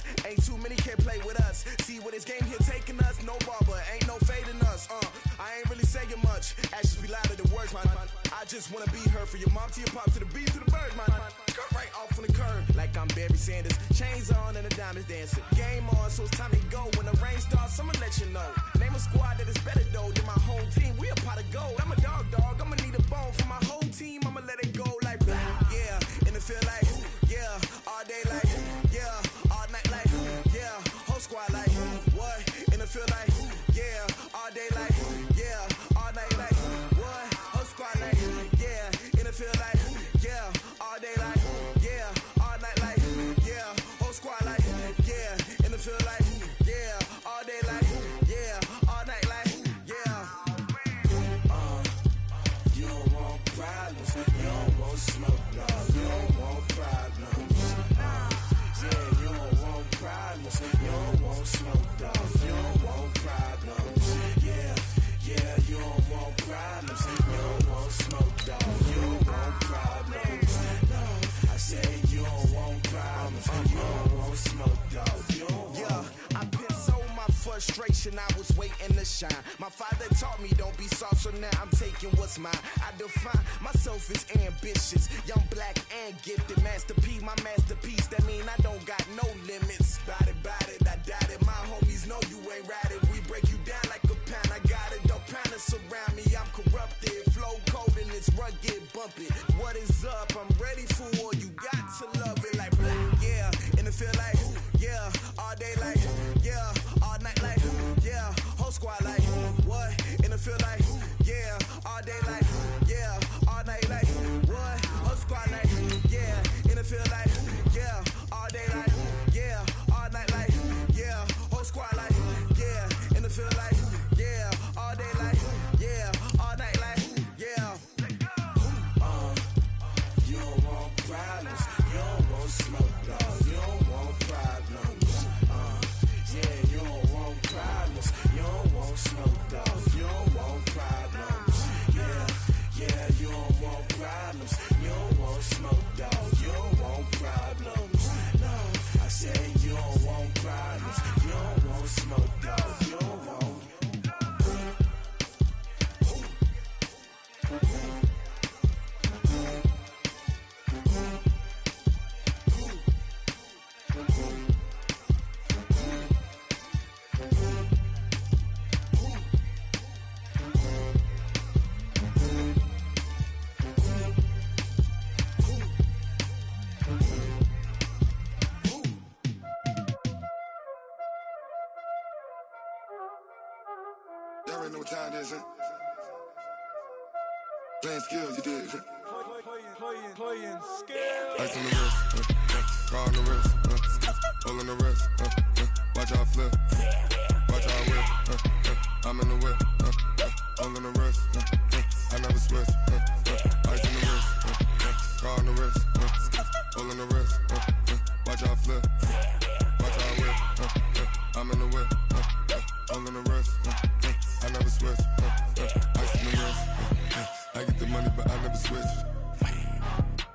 us. Ain't too many can play with us. See where this game here taking us. No barber, ain't no fading us. I ain't really saying much. Actions be louder than words, man. I just wanna be heard. For your mom to your pop to the beat to the bird, man. Cut right off on the curb like I'm Barry Sanders. Chains on and the diamonds dancing. Game on, so it's time to go. When the rain starts, I'ma let you know. Name a squad that is better though than my home team. We a pot of gold. I'm a dog. I'ma need a bone for my whole team. I'ma let it go like yeah. And it feel like yeah. All day like yeah. All night like yeah. Whole squad like what? And it feel like yeah. All day like yeah. All night like what? Whole squad like yeah. And it feel like yeah. All day like yeah. All night like yeah. Whole squad like yeah. And it feel like yeah. All day like yeah. All night like yeah. You don't want problems. You don't want smoke, no. You don't want problems. Yeah, you don't want problems. You don't want smoke, dog. You don't want problems. Yeah, you don't want problems. You don't want smoke, dog. You don't want problems. No, I said you don't want problems. You don't want smoke, dog. You don't want. Yeah, I pissed so my frustration. I was waiting to shine. My father taught me don't be soft, so now I'm taking what's mine. I define myself as ambitious, young, black, and gifted. Master P, my masterpiece. That mean I don't got no limits. Bout it, I doubt it. My homies know you ain't ratted. We break you down like a pound. I got it, don't pound us around me. I'm corrupted, flow cold and it's rugged, bump it. What is up? I'm ready for war. You got to love it like black, yeah. And it feel like yeah. All day like yeah. All night like yeah. Whole squad like what? And it feel like yeah. All day like yeah. All night like what? Whole squad like yeah. And it feel like yeah. All day like yeah. All night like yeah. Whole squad like yeah. And it feel like yeah. All day like yeah. All night like yeah. You don't want problems. You don't want smoke, dog. You don't want problems. Yeah, you don't want problems. You don't want smoke, dog. You don't want problems. Yeah, you don't want problems. You don't want smoke, dog. You don't want problems. No, I said you don't want problems. You don't want smoke, dog. You don't want. Y'all already know what time it is, huh? Playing skills, you did. Playing skills. Ice on the wrist, car on the wrist, hole on the wrist, watch how I flip, watch how I whip, I'm in the whip, hole on the wrist, I never switch, ice on the wrist, car on the wrist, hole on the wrist, watch how I flip, watch how I whip, I'm in the whip, hole on the wrist, I never switch, ice on the wrist, I get the money but I never switch.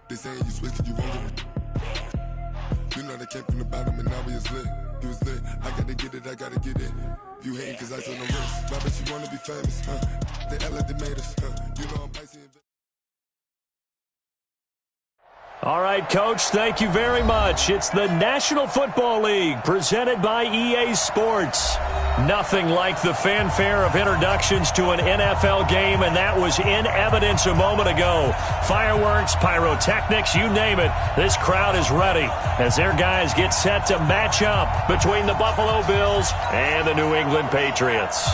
They saying you switch it, you won't get it. You know they came from the bottom and now we is lit. You was lit, I gotta get it, I gotta get it. You hating cause ice on the wrist. Why bet you wanna be famous, They act like they made us, You know I'm icy and... All right, Coach, thank you very much. It's the National Football League presented by EA Sports. Nothing like the fanfare of introductions to an NFL game, and that was in evidence a moment ago. Fireworks, pyrotechnics, you name it. This crowd is ready as their guys get set to match up between the Buffalo Bills and the New England Patriots.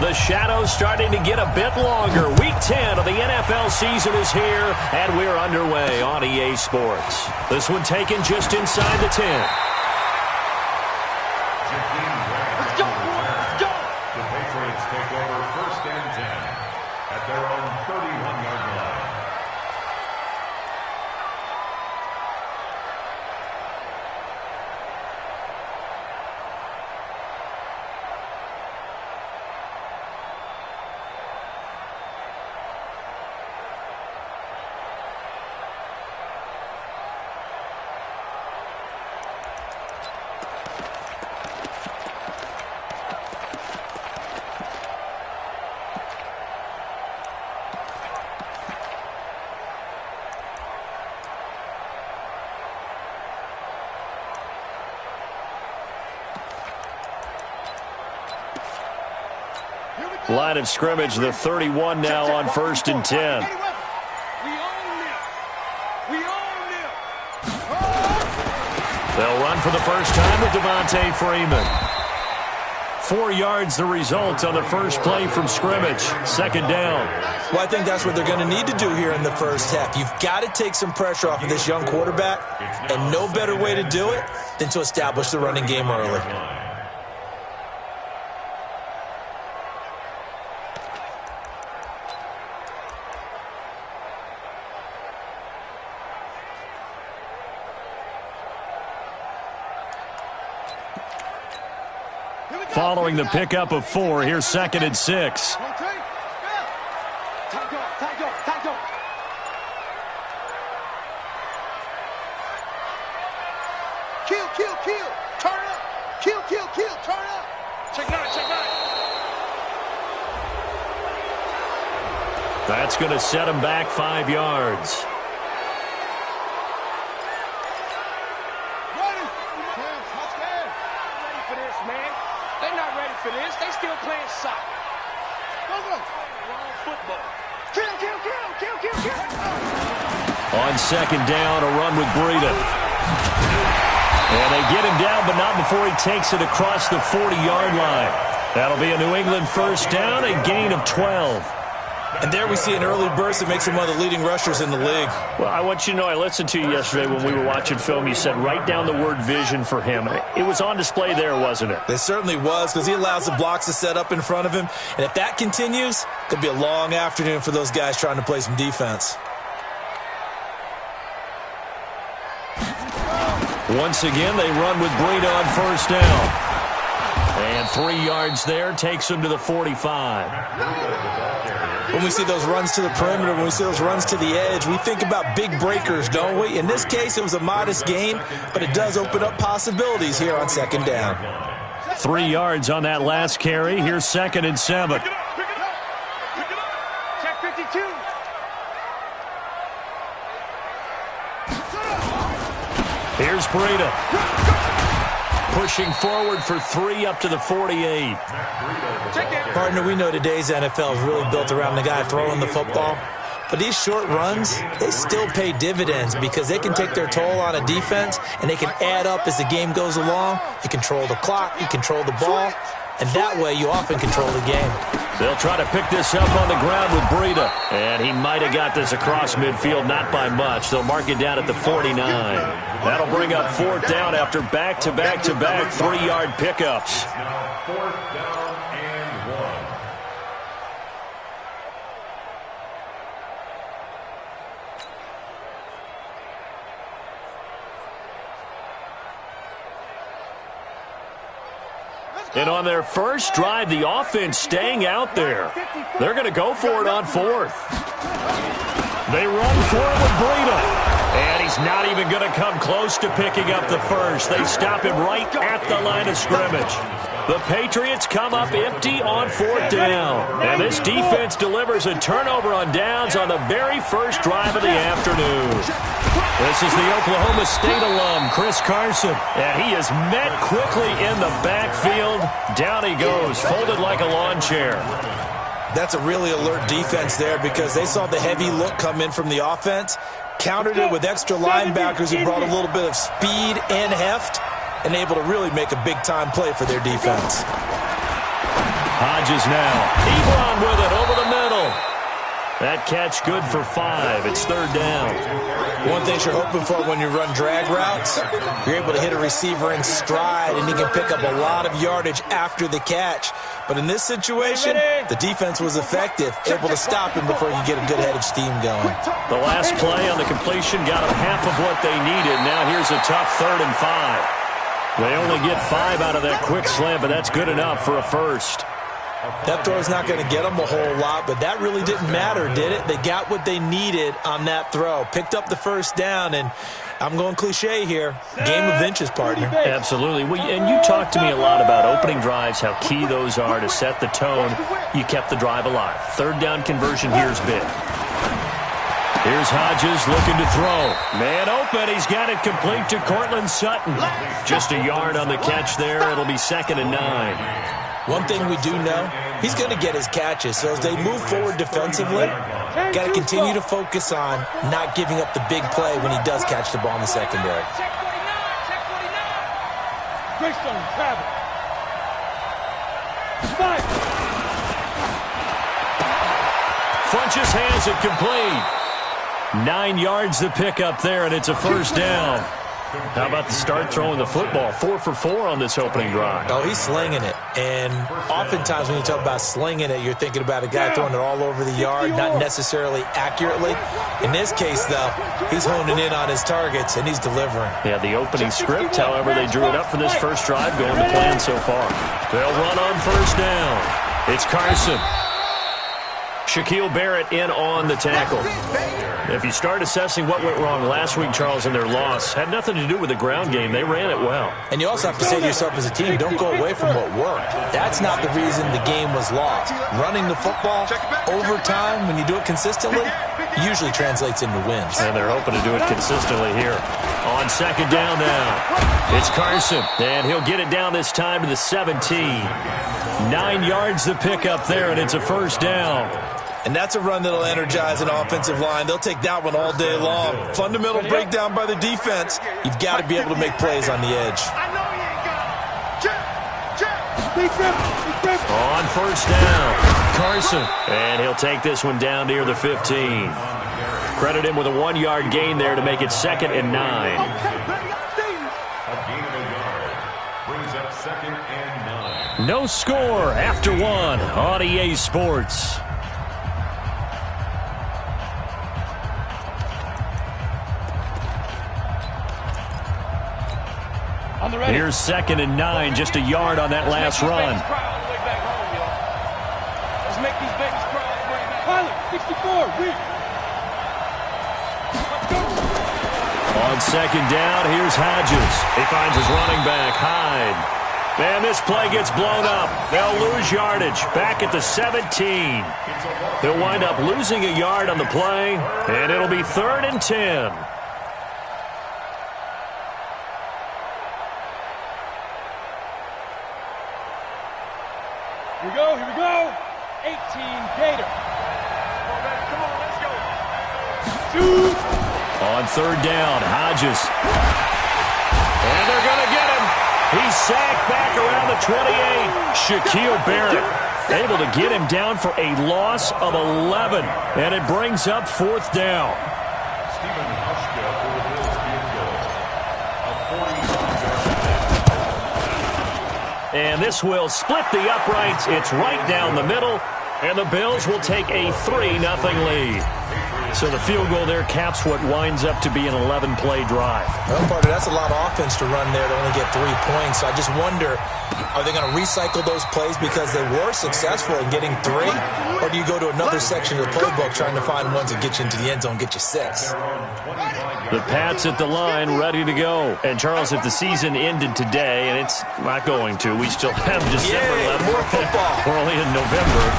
The shadow's starting to get a bit longer. Week 10 of the NFL season is here, and we're underway on EA Sports. This one taken just inside the 10. Let's go, let's go! The Patriots take over 1st and 10 at their own 31-yard line. Line of scrimmage, the 31 now on 1st and 10. They'll run for the first time with Devontae Freeman. 4 yards the result on the first play from scrimmage. 2nd down. Well, I think that's what they're going to need to do here in the first half. You've got to take some pressure off of this young quarterback, and no better way to do it than to establish the running game early. Following the pickup of 4, here's 2nd and 6. Kill. Turn up. Kill. Turn up. Check 9. That's going to set him back 5 yards. They still playing soccer. Go. Wrong football. Kill. On 2nd down, a run with Breida. And they get him down, but not before he takes it across the 40-yard line. That'll be a New England first down, a gain of 12. And there we see an early burst that makes him one of the leading rushers in the league. Well, I want you to know, I listened to you yesterday when we were watching film. You said write down the word vision for him. It was on display there, wasn't it? It certainly was, because he allows the blocks to set up in front of him. And if that continues, it'll be a long afternoon for those guys trying to play some defense. Once again, they run with Breida on first down. And 3 yards there takes him to the 45. When we see those runs to the perimeter, when we see those runs to the edge, we think about big breakers, don't we? In this case, it was a modest gain, but it does open up possibilities here on 2nd down. 3 yards on that last carry. Here's 2nd and 7. Pick it up. Check 52. Here's Breida. Pushing forward for 3 up to the 48. Partner, we know today's NFL is really built around the guy throwing the football. But these short runs, they still pay dividends because they can take their toll on a defense and they can add up as the game goes along. You control the clock, you control the ball, and that way you often control the game. They'll try to pick this up on the ground with Breida. And he might have got this across midfield, not by much. They'll mark it down at the 49. That'll bring up 4th down after back-to-back 3-yard pickups. 4th down and 1. And on their first drive, the offense staying out there. They're going to go for it on 4th. They run forward with Breida. And he's not even going to come close to picking up the first. They stop him right at the line of scrimmage. The Patriots come up empty on 4th down. And this defense delivers a turnover on downs on the very first drive of the afternoon. This is the Oklahoma State alum, Chris Carson. And he is met quickly in the backfield. Down he goes, folded like a lawn chair. That's a really alert defense there because they saw the heavy look come in from the offense, countered it with extra linebackers who brought a little bit of speed and heft, and able to really make a big-time play for their defense. Hodges now. Ebron with it over the middle. That catch good for 5. It's 3rd down. One thing you're hoping for when you run drag routes, you're able to hit a receiver in stride, and he can pick up a lot of yardage after the catch. But in this situation, the defense was effective, able to stop him before you get a good head of steam going. The last play on the completion got them half of what they needed. Now here's a tough 3rd and 5. They only get 5 out of that quick slant, but that's good enough for a first. That throw is not going to get them a whole lot, but that really didn't matter, did it? They got what they needed on that throw. Picked up the first down, and I'm going cliche here. Game of inches, partner. Absolutely. And you talked to me a lot about opening drives, how key those are to set the tone. You kept the drive alive. 3rd down conversion here's big. Here's Hodges looking to throw. Man open. He's got it complete to Cortland Sutton. Just a yard on the catch there. It'll be 2nd and 9. One thing we do know, he's going to get his catches. So as they move forward defensively, got to continue to focus on not giving up the big play when he does catch the ball in the secondary. Greystone, travel. Funches hands it complete. 9 yards to pick up there, and it's a first down. How about the start throwing the football? 4 for 4 on this opening drive. Oh, he's slinging it. And oftentimes when you talk about slinging it, you're thinking about a guy throwing it all over the yard, not necessarily accurately. In this case, though, he's honing in on his targets, and he's delivering. Yeah, the opening script, however, they drew it up for this first drive, going to plan so far. They'll run on first down. It's Carson. Shaquille Barrett in on the tackle. If you start assessing what went wrong last week, Charles, in their loss, had nothing to do with the ground game. They ran it well. And you also have to say to yourself as a team, don't go away from what worked. That's not the reason the game was lost. Running the football over time, when you do it consistently, usually translates into wins. And they're hoping to do it consistently here. On second down now, it's Carson. And he'll get it down this time to the 17. 9 yards to pick up there, and it's a first down. And that's a run that'll energize an offensive line. They'll take that one all day long. Fundamental breakdown by the defense. You've got to be able to make plays on the edge. On first down, Carson. And he'll take this one down near the 15. Credit him with a 1 yard gain there to make it 2nd and 9. A gain of a yard brings up 2nd and 9. No score after 1 on EA Sports. Here's 2nd and 9, just a yard on that last run. Let's make these babies cry. Pilot, 64, read. On second down, here's Hodges. He finds his running back, Hyde. And this play gets blown up. They'll lose yardage back at the 17. They'll wind up losing a yard on the play, and it'll be 3rd and 10. Here we go. 18, Gator. Come on, let's go. Shoot. On third down, Hodges. And they're going to get him. He's sacked back around the 28. Shaquille Barrett able to get him down for a loss of 11. And it brings up 4th down. Stephen Hushka for the Bills field goal. A 45-yard. And this will split the uprights. It's right down the middle. And the Bills will take a 3-0 lead. So the field goal there caps what winds up to be an 11-play drive. Well, partner, that's a lot of offense to run there to only get 3 points. So I just wonder, are they going to recycle those plays because they were successful in getting 3? Or do you go to another section of the playbook trying to find ones that get you into the end zone, get you 6? The Pats at the line, ready to go. And, Charles, if the season ended today, and it's not going to, we still have December left. More football. We're only in November.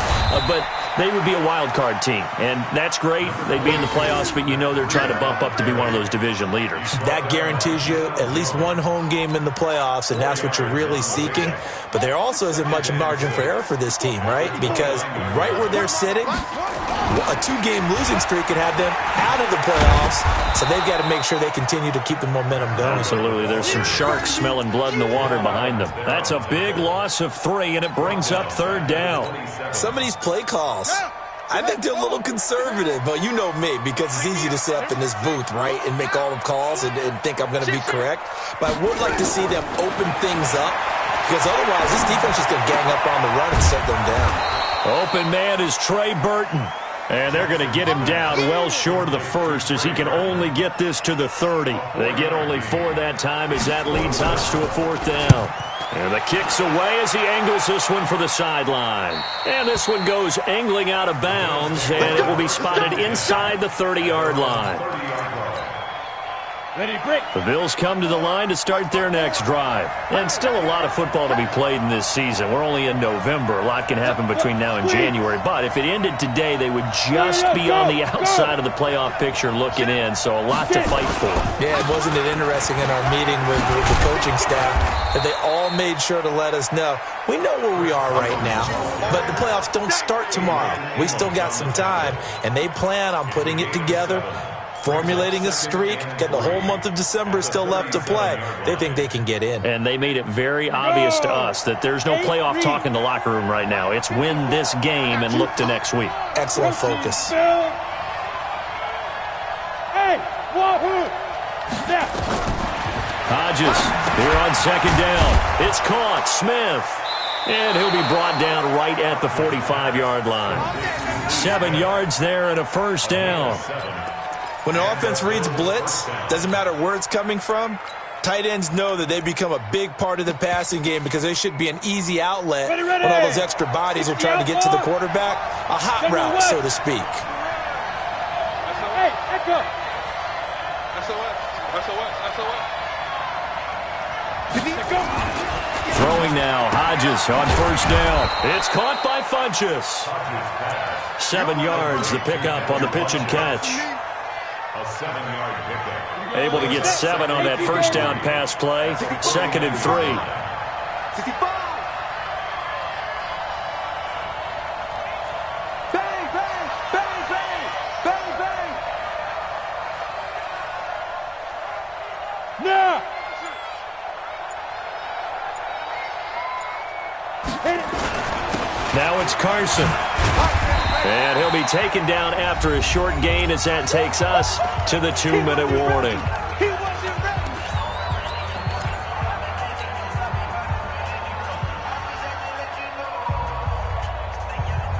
But they would be a wild card team. And that's great. They'd be in the playoffs, but you know they're trying to bump up to be one of those division leaders. That guarantees you at least 1 home game in the playoffs, and that's what you're really seeking. But there also isn't much margin for error for this team, right? Because right where they're sitting, a 2-game losing streak could have them out of the playoffs. So they've got to make sure they continue to keep the momentum going. Absolutely. There's some sharks smelling blood in the water behind them. That's a big loss of 3, and it brings up 3rd down. Some of these play calls, I think they're a little conservative, but you know me, because it's easy to sit up in this booth, right, and make all the calls and think I'm going to be correct. But I would like to see them open things up, because otherwise this defense is going to gang up on the run and shut them down. Open man is Trey Burton. And they're going to get him down well short of the 1st as he can only get this to the 30. They get only 4 that time as that leads us to a 4th down. And the kick's away as he angles this one for the sideline. And this one goes angling out of bounds, and it will be spotted inside the 30-yard line. The Bills come to the line to start their next drive. And still a lot of football to be played in this season. We're only in November. A lot can happen between now and January. But if it ended today, they would just be on the outside of the playoff picture looking in. So a lot to fight for. Yeah, wasn't it interesting in our meeting with the coaching staff that they all made sure to let us know, we know where we are right now, but the playoffs don't start tomorrow. We still got some time, and they plan on putting it together, formulating a streak, getting the whole month of December still left to play. They think they can get in. And they made it very obvious to us that there's no playoff talk in the locker room right now. It's win this game and look to next week. Excellent focus. Hodges here on second down. It's caught. Smith. And he'll be brought down right at the 45-yard line. 7 yards there and a first down. When an offense reads blitz, doesn't matter where it's coming from, tight ends know that they become a big part of the passing game because they should be an easy outlet when all those extra bodies are trying to get to the quarterback. A hot route, so to speak. Throwing now, Hodges on first down. It's caught by Funchess. 7 yards, the pickup on the pitch and catch. A 7-yard pickup. Able to get 7 on that first down pass play. 2nd and 3. Now it's Carson. And he'll be taken down after a short gain as that takes us to the 2-minute warning.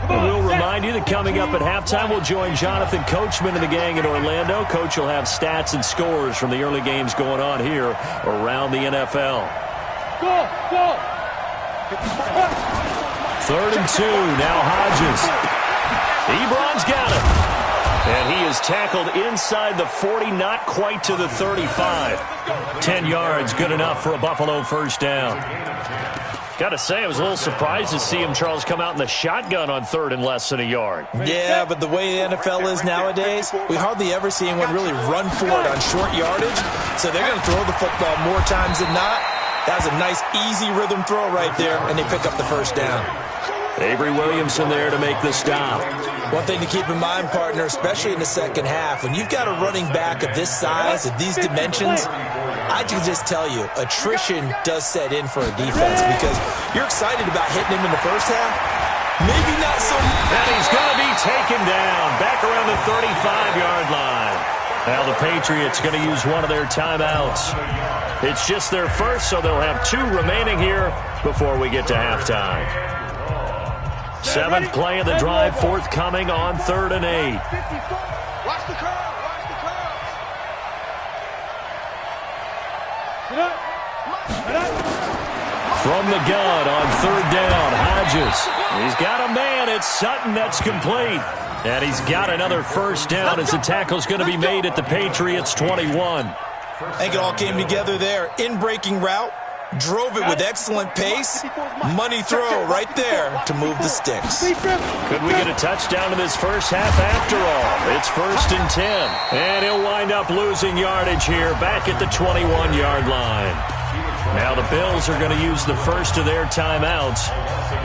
We'll remind you that coming up at halftime, we'll join Jonathan Coachman and the gang in Orlando. Coach will have stats and scores from the early games going on here around the NFL. Go! 3rd and 2, now Hodges. Ebron's got it. And he is tackled inside the 40, not quite to the 35. 10 yards, good enough for a Buffalo first down. Got to say, I was a little surprised to see him, Charles, come out in the shotgun on 3rd and less than a yard. Yeah, but the way the NFL is nowadays, we hardly ever see anyone really run for it on short yardage. So they're going to throw the football more times than not. That was a nice, easy rhythm throw right there, and they pick up the first down. Avery Williamson there to make the stop. One thing to keep in mind, partner, especially in the second half, when you've got a running back of this size, of these dimensions, I can just tell you, attrition does set in for a defense because you're excited about hitting him in the first half. Maybe not so much. And he's going to be taken down back around the 35-yard line. Now the Patriots going to use one of their timeouts. It's just their first, so they'll have 2 remaining here before we get to halftime. 7th play of the drive, forthcoming on 3rd and 8. Watch the curl. From the gun on 3rd down, Hodges. He's got a man. It's Sutton that's complete. And he's got another first down as the tackle's going to be made at the Patriots' 21. I think it all came together there. In-breaking route. Drove it with excellent pace. Money throw right there to move the sticks. Could we get a touchdown in this first half after all? It's 1st and 10. And he'll wind up losing yardage here back at the 21-yard line. Now the Bills are going to use the first of their timeouts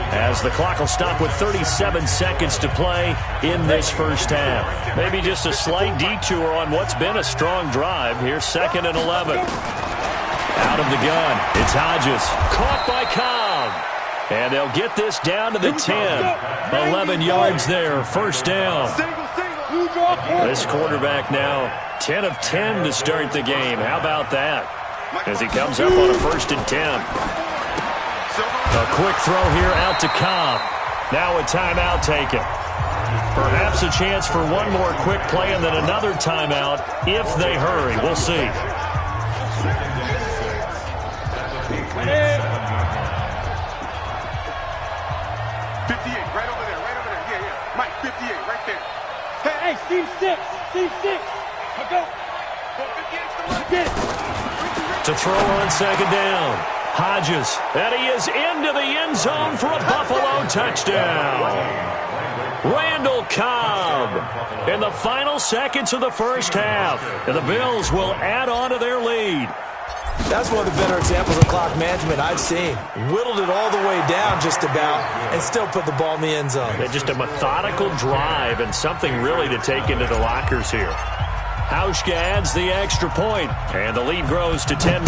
as the clock will stop with 37 seconds to play in this first half. Maybe just a slight detour on what's been a strong drive. Here's 2nd and 11. Out of the gun, it's Hodges. Caught by Cobb. And they'll get this down to the 10. 11 yards there, first down. This quarterback now 10 of 10 to start the game. How about that? As he comes up on a 1st and 10. A quick throw here out to Cobb. Now a timeout taken. Perhaps a chance for one more quick play and then another timeout if they hurry. We'll see. 58, right over there. Yeah. Mike, 58, right there. Hey, seam 6. Go. 58's the right. To throw on second down. Hodges, and he is into the end zone for a Buffalo touchdown. Randall Cobb in the final seconds of the first half. And the Bills will add on to their lead. That's one of the better examples of clock management I've seen. Whittled it all the way down just about and still put the ball in the end zone. And just a methodical drive and something really to take into the lockers here. Hauschka adds the extra point, and the lead grows to 10-0.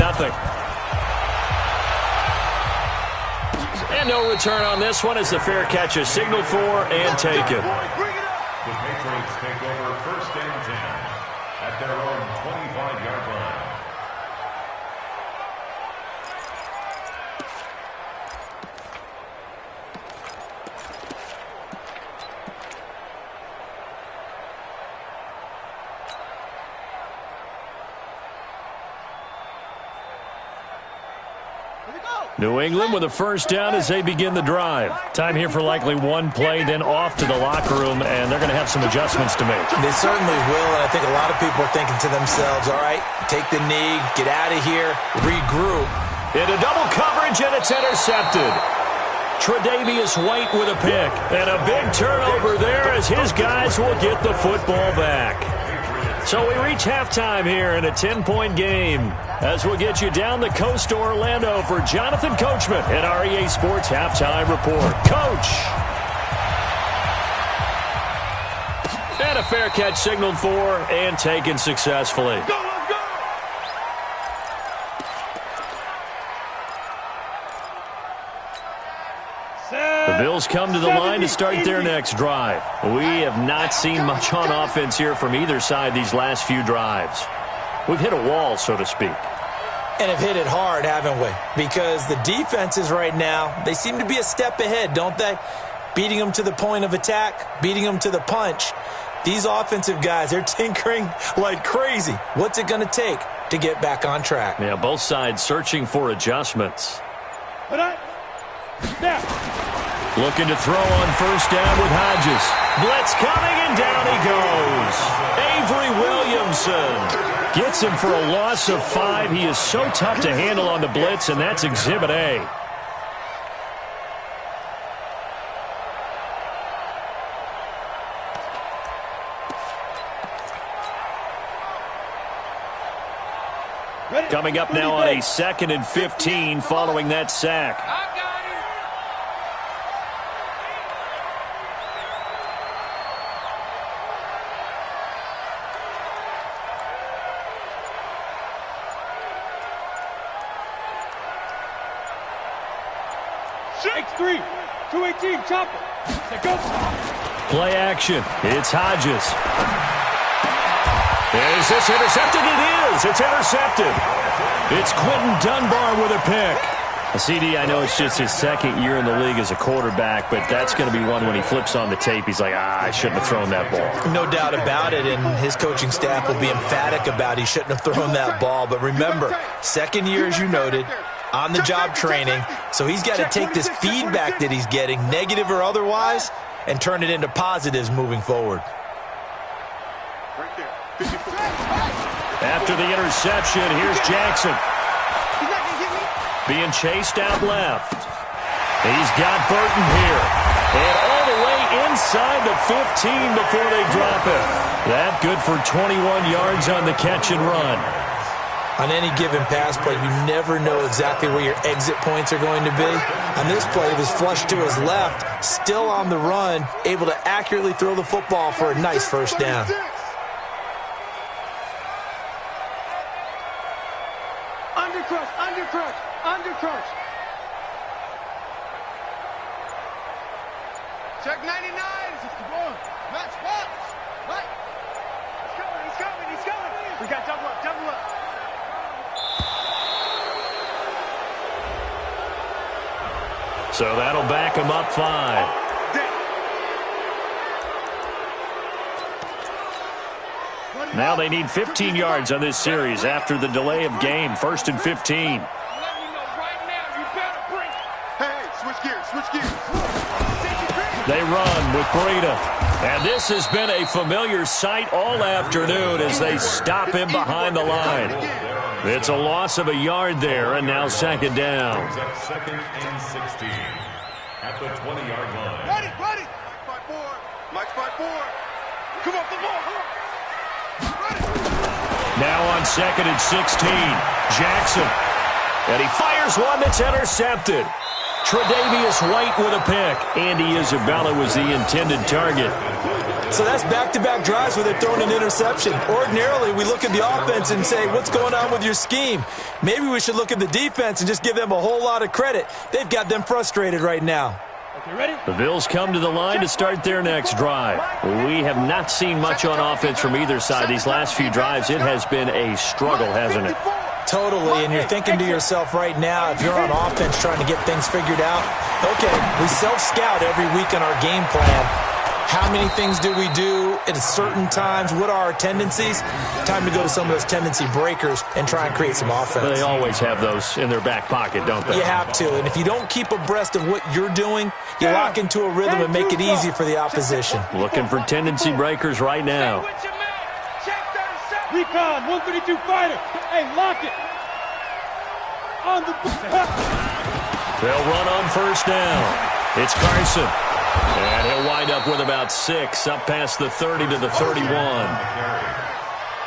And no return on this one as the fair catch is signaled for and taken. The Patriots take over 1st and 10 at their own 25-yard line. New England with a first down as they begin the drive. Time here for likely one play, then off to the locker room, and they're going to have some adjustments to make. They certainly will, and I think a lot of people are thinking to themselves, all right, take the knee, get out of here, regroup. Into double coverage, and it's intercepted. Tre'Davious White with a pick, and a big turnover there as his guys will get the football back. So we reach halftime here in a 10-point game as we'll get you down the coast to Orlando for Jonathan Coachman at our EA Sports Halftime Report. Coach! And a fair catch signaled for and taken successfully. The Bills come to the line to start their next drive. We have not seen much on offense here from either side these last few drives. We've hit a wall, so to speak. And have hit it hard, haven't we? Because the defenses right now, they seem to be a step ahead, don't they? Beating them to the point of attack, beating them to the punch. These offensive guys, they're tinkering like crazy. What's it going to take to get back on track? Yeah, both sides searching for adjustments. Looking to throw on first down with Hodges. Blitz coming, and down he goes. Avery Williamson gets him for a loss of 5. He is so tough to handle on the blitz, and that's Exhibit A. Coming up now on a 2nd and 15 following that sack. X3, 218, chopper. Play action. It's Hodges. Is this intercepted? It is. It's intercepted. It's Quentin Dunbar with a pick. CD, I know it's just his 2nd year in the league as a quarterback, but that's going to be one when he flips on the tape, he's like, I shouldn't have thrown that ball. No doubt about it, and his coaching staff will be emphatic about he shouldn't have thrown that ball. But remember, 2nd year, as you noted, on-the-job training, so he's got to take this feedback that he's getting, negative or otherwise, and turn it into positives moving forward. After the interception, here's Jackson. Being chased out left. He's got Burton here. And all the way inside the 15 before they drop it. That good for 21 yards on the catch and run. On any given pass play, you never know exactly where your exit points are going to be. On this play, it was flushed to his left, still on the run, able to accurately throw the football for a nice first down. Undercrush, undercrush, undercrush. Check 99. Match box. What? He's coming, he's coming. We got double up, double up. So that'll back him up 5. Now they need 15 yards on this series after the delay of game. 1st and 15. They run with Breida. And this has been a familiar sight all afternoon as they stop him behind the line. It's a loss of a yard there, and now second down. Second and 16 at the 20-yard line. Ready. Mike 5-4. Come on, the ball. Now on second and 16, Jackson. And he fires one that's intercepted. Tre'Davious White with a pick. Andy Isabella was the intended target. So that's back-to-back drives where they're throwing an interception. Ordinarily, we look at the offense and say, what's going on with your scheme? Maybe we should look at the defense and just give them a whole lot of credit. They've got them frustrated right now. The Bills come to the line to start their next drive. We have not seen much on offense from either side. These last few drives, it has been a struggle, hasn't it? Totally, and you're thinking to yourself right now, if you're on offense trying to get things figured out, okay, we self-scout every week on our game plan. How many things do we do at certain times? What are our tendencies? Time to go to some of those tendency breakers and try and create some offense. They always have those in their back pocket, don't they? You have to, and if you don't keep abreast of what you're doing, you lock into a rhythm and make it easy for the opposition. Looking for tendency breakers right now. Recon, 132 fighter. Hey, lock it. On the... They'll run on first down. It's Carson. And he'll wind up with about 6, up past the 30 to the 31.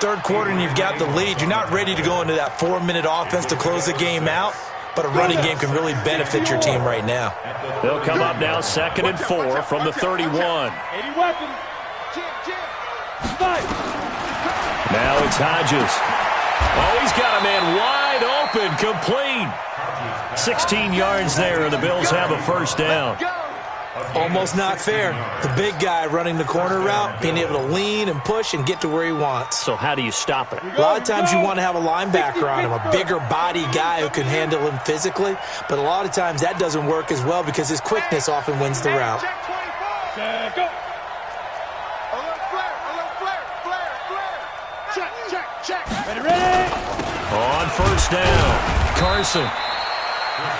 Third quarter and you've got the lead. You're not ready to go into that 4-minute offense to close the game out, but a running game can really benefit your team right now. They'll come up now second and 4 from the 31. 80 weapons. Now it's Hodges. Oh, he's got a man wide open, complete. 16 yards there, and the Bills have a first down. Almost not fair. The big guy running the corner route, being able to lean and push and get to where he wants. So how do you stop it? A lot of times you want to have a linebacker on him, a bigger body guy who can handle him physically, but a lot of times that doesn't work as well because his quickness often wins the route. Ready. On first down, Carson.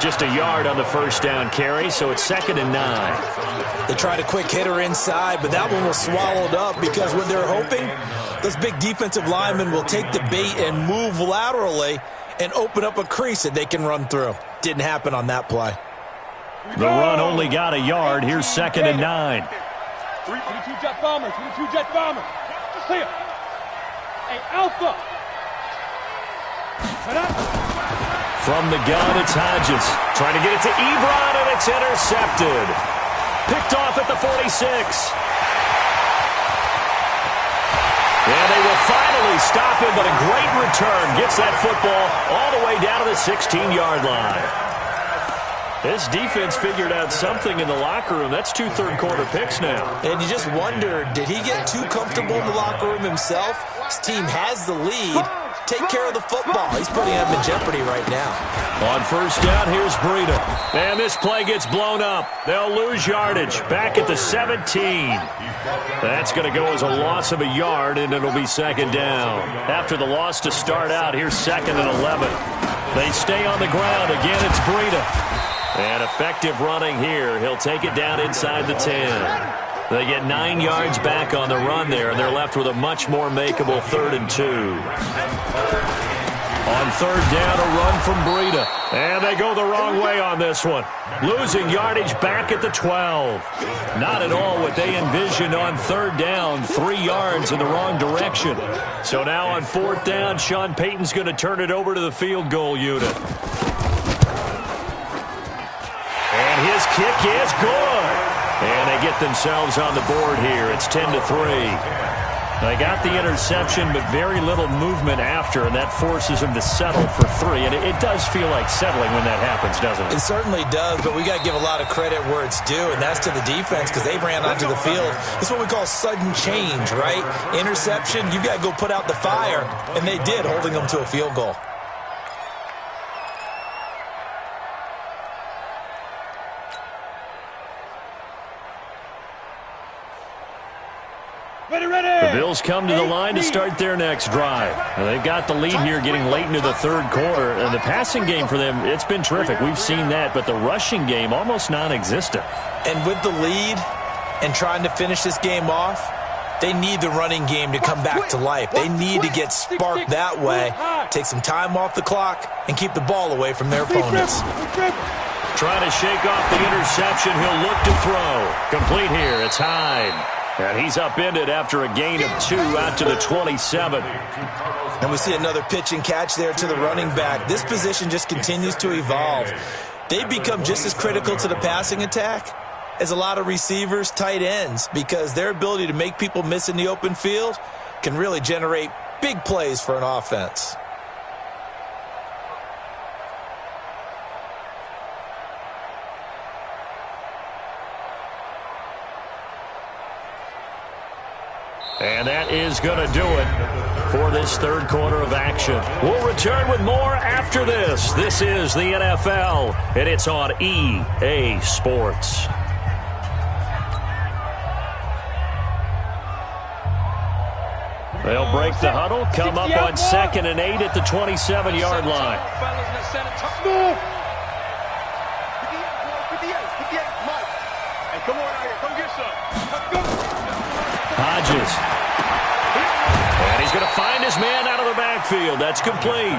Just a yard on the first down carry, so it's second and 9. They tried a quick hitter inside, but that one was swallowed up because what they're hoping, those big defensive linemen will take the bait and move laterally and open up a crease that they can run through. Didn't happen on that play. The run only got a yard. Here's second and 9. 22 jet bombers, 22 jet bombers. Clear. Hey, Alpha. From the gun, it's Hodges. Trying to get it to Ebron, and it's intercepted. Picked off at the 46. And they will finally stop him, but a great return. Gets that football all the way down to the 16-yard line. This defense figured out something in the locker room. That's 2 third-quarter picks now. And you just wonder, did he get too comfortable in the locker room himself? His team has the lead. Take care of the football. He's putting them in jeopardy right now. On first down, here's Breida. And this play gets blown up. They'll lose yardage. Back at the 17. That's going to go as a loss of a yard, and it'll be second down. After the loss to start out, here's second and 11. They stay on the ground. Again, it's Breida. And effective running here. He'll take it down inside the 10. They get 9 yards back on the run there, and they're left with a much more makeable 3rd and 2. On third down, a run from Breida. And they go the wrong way on this one. Losing yardage back at the 12. Not at all what they envisioned on third down. 3 yards in the wrong direction. So now on fourth down, Sean Payton's going to turn it over to the field goal unit. And his kick is good. And they get themselves on the board here. It's 10-3. They got the interception, but very little movement after, and that forces them to settle for 3. And it does feel like settling when that happens, doesn't it? It certainly does, but we got to give a lot of credit where it's due, and that's to the defense because they ran onto the field. This is what we call sudden change, right? Interception, you got to go put out the fire, and they did, holding them to a field goal. The Bills come to the line to start their next drive. And they've got the lead here getting late into the third quarter. And the passing game for them, it's been terrific. We've seen that. But the rushing game, almost non-existent. And with the lead and trying to finish this game off, They need the running game to come back to life. They need to get sparked that way, take some time off the clock, and keep the ball away from their opponents. Trying to shake off the interception. He'll look to throw. Complete here. It's Hyde. And he's upended after a gain of 2 out to the 27. And we see another pitch and catch there to the running back. This position just continues to evolve. They become just as critical to the passing attack as a lot of receivers, tight ends, because their ability to make people miss in the open field can really generate big plays for an offense. And that is going to do it for this third quarter of action. We'll return with more after this. This is the NFL, and it's on EA Sports. They'll break the huddle, come up on 2nd and 8 at the 27-yard line. Hodges. And he's going to find his man out of the backfield. That's complete.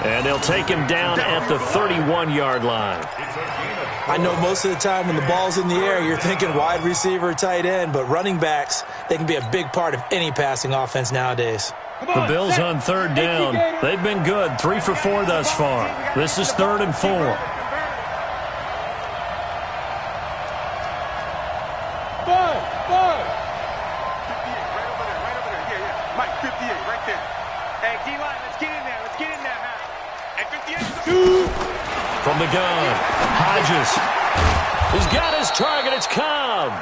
And they'll take him down at the 31-yard line. I know most of the time when the ball's in the air, you're thinking wide receiver, tight end, but running backs, they can be a big part of any passing offense nowadays. The Bills on 3rd down. They've been good, 3 for 4 thus far. This is 3rd and 4. From the gun, Hodges. He's got his target. It's Cobb.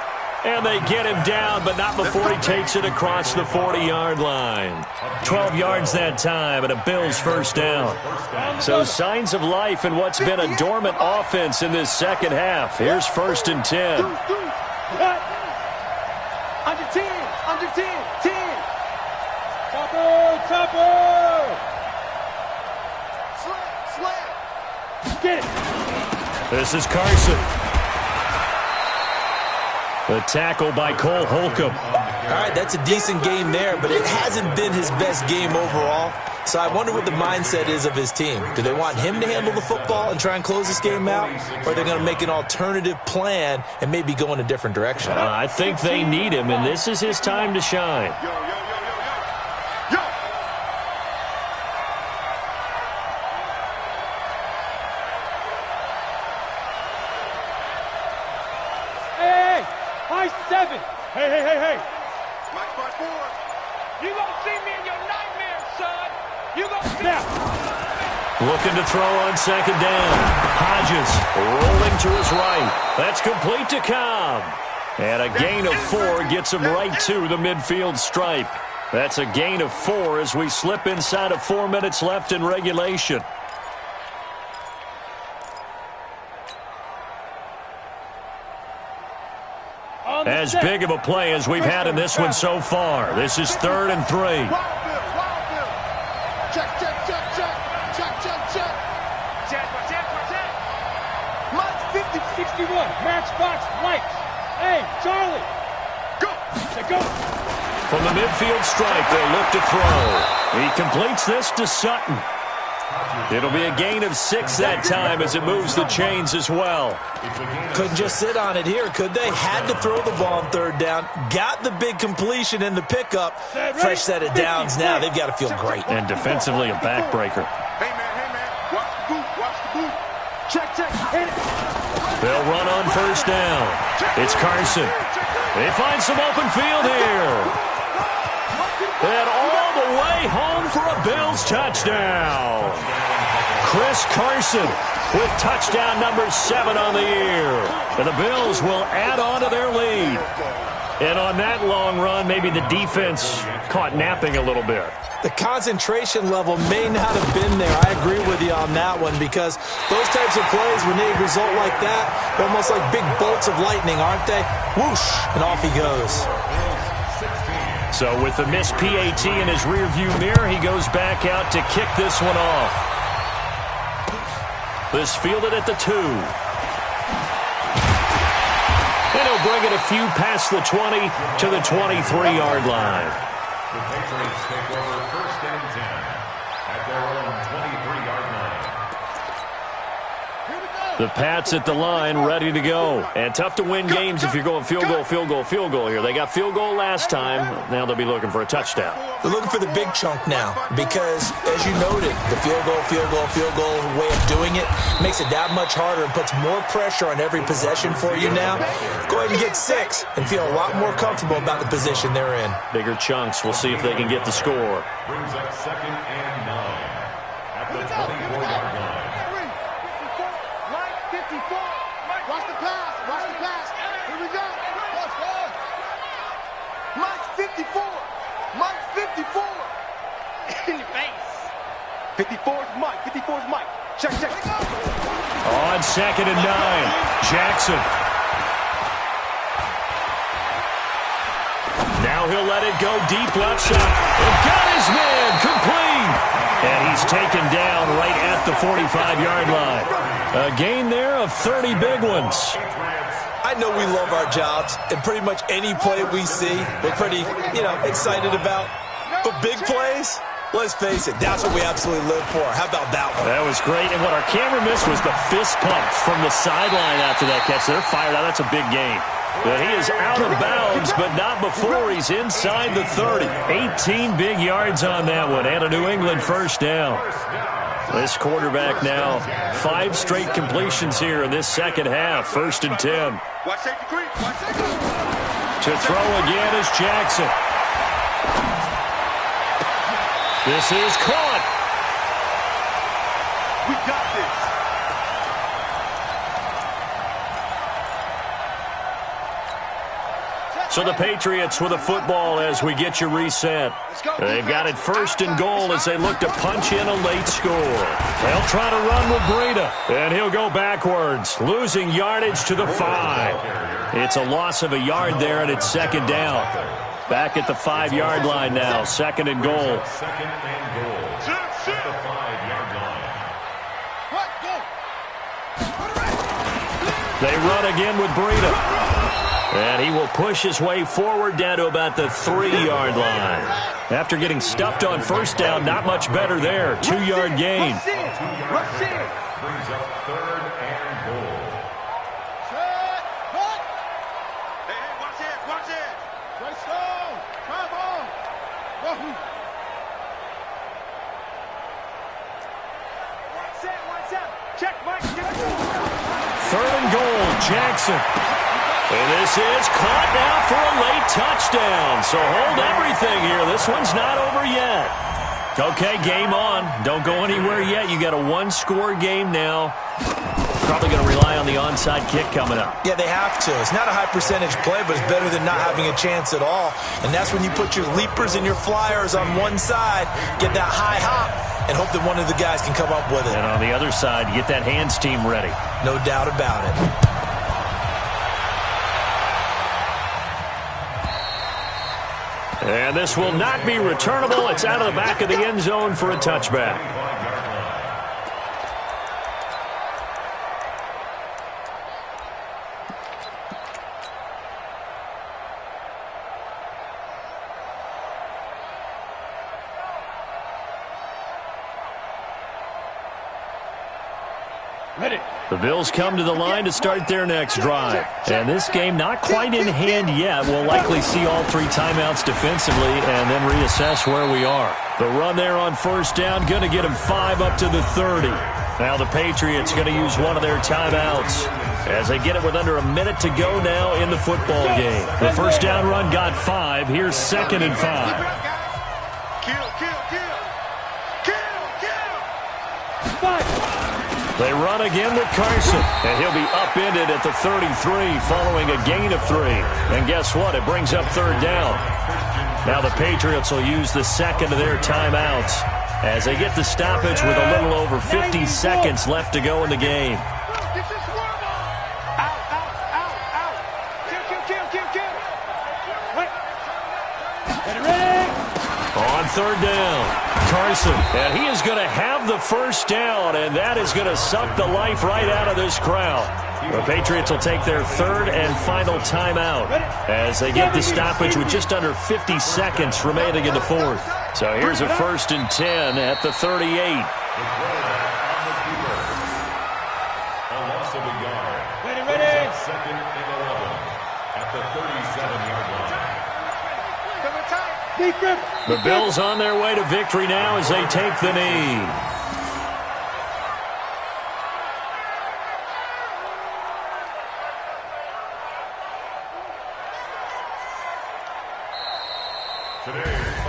And they get him down, but not before he takes it across the 40-yard line. 12 yards that time, and a Bills first down. So signs of life in what's been a dormant offense in this second half. Here's 1st and 10. Under 10, 10. Topper. Slam. Get it. This is Carson. The tackle by Cole Holcomb. All right, that's a decent game there, but it hasn't been his best game overall. So I wonder what the mindset is of his team. Do they want him to handle the football and try and close this game out? Or are they going to make an alternative plan and maybe go in a different direction? I think they need him, and this is his time to shine. Hey. Mike 5-4. You gonna see me in your nightmares, son. You gonna see me. Looking to throw on 2nd down. Hodges rolling to his right. That's complete to Cobb. And a gain of 4 gets him right to the midfield stripe. That's a gain of 4 as we slip inside of 4 minutes left in regulation. As big of a play as we've had in this one so far. This is 3rd and 3. Check. Mike 50-61. Matchbox lights. Hey, Charlie. Go. From the midfield stripe, they'll look to throw. He completes this to Sutton. It'll be a gain of 6 that time as it moves the chains as well. Couldn't just sit on it here, could they? Had to throw the ball on 3rd down. Got the big completion in the pickup. Fresh set of downs now. They've got to feel great. And defensively, a backbreaker. Hey, man. Watch the boot. Check. Hit it. They'll run on 1st down. It's Carson. They find some open field here. And all the way home for a Bills touchdown. Chris Carson with touchdown number 7 on the year. And the Bills will add on to their lead. And on that long run, maybe the defense caught napping a little bit. The concentration level may not have been there. I agree with you on that one because those types of plays, when they result like that, they're almost like big bolts of lightning, aren't they? Whoosh, and off he goes. So with the missed PAT in his rearview mirror, he goes back out to kick this one off. This fielded at the 2. And And he'll bring it a few past the 20 to the 23-yard line. The Patriots take over first and 10 at their own 23-yard line. The Pats at the line, ready to go. And tough to win games if you're going field goal, field goal, field goal here. They got field goal last time. Now they'll be looking for a touchdown. They're looking for the big chunk now because, as you noted, the field goal way of doing it makes it that much harder and puts more pressure on every possession for you now. Go ahead and get 6 and feel a lot more comfortable about the position they're in. Bigger chunks. We'll see if they can get the score. Brings up second and 9 at the 24-yard line. Watch the pass. Watch the pass. Here we go. Mike 54. Mike 54. In your face. 54's Mike. 54's Mike. Check. On second and 9, Jackson. Now he'll let it go deep left side. And got his man complete. And he's taken down right at the 45-yard line. A gain there of 30 big ones. I know we love our jobs, and pretty much any play we see, we're pretty, excited about. But big plays, let's face it, that's what we absolutely live for. How about that one? That was great, and what our camera missed was the fist pump from the sideline after that catch. They're fired out. That's a big gain. But he is out of bounds, but not before he's inside the 30. 18 big yards on that one, and a New England first down. This quarterback now, 5 straight completions here in this second half. First and 10. To throw again is Jackson. This is caught. We got this. So the Patriots with a football as we get you reset. They've got it first and goal as they look to punch in a late score. They'll try to run with Breida, and he'll go backwards, losing yardage to the 5. It's a loss of a yard there, and it's second down. Back at the 5-yard line now, second and goal. Second and goal at the 5-yard line. They run again with Breida. And he will push his way forward down to about the 3-yard line. After getting stuffed on first down, not much better there. 2-yard gain. Rush in. Brings up third and goal. Hey, watch it. Right slow. Drive on. Watch out. Check, Mike. Third and goal, Jackson. And this is caught now for a late touchdown. So hold everything here. This one's not over yet. Okay, game on. Don't go anywhere yet. You got a 1-score game now. Probably going to rely on the onside kick coming up. Yeah, they have to. It's not a high percentage play, but it's better than not having a chance at all. And that's when you put your leapers and your flyers on one side, get that high hop, and hope that one of the guys can come up with it. And on the other side, get that hands team ready. No doubt about it. And this will not be returnable. It's out of the back of the end zone for a touchback. The Bills come to the line to start their next drive. And this game not quite in hand yet. We'll likely see all 3 timeouts defensively and then reassess where we are. The run there on first down, going to get them 5 up to the 30. Now the Patriots going to use one of their timeouts as they get it with under a minute to go now in the football game. The first down run got 5. Here's second and 5. They run again with Carson, and he'll be upended at the 33 following a gain of 3. And guess what? It brings up third down. Now the Patriots will use the second of their timeouts as they get the stoppage with a little over 50 seconds left to go in the game. On third down. Carson. And he is going to have the first down, and that is going to suck the life right out of this crowd. The Patriots will take their third and final timeout as they get the stoppage with just under 50 seconds remaining in the fourth. So here's a 1st and 10 at the 38. A loss of a yard. Ready. 2nd and 11 at the 37-yard line. The Bills on their way to victory now as they take the knee.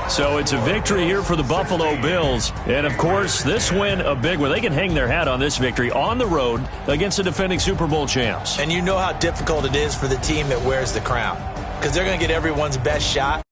So it's a victory here for the Buffalo Bills. And, of course, this win a big one. They can hang their hat on this victory on the road against the defending Super Bowl champs. And you know how difficult it is for the team that wears the crown, because they're going to get everyone's best shot.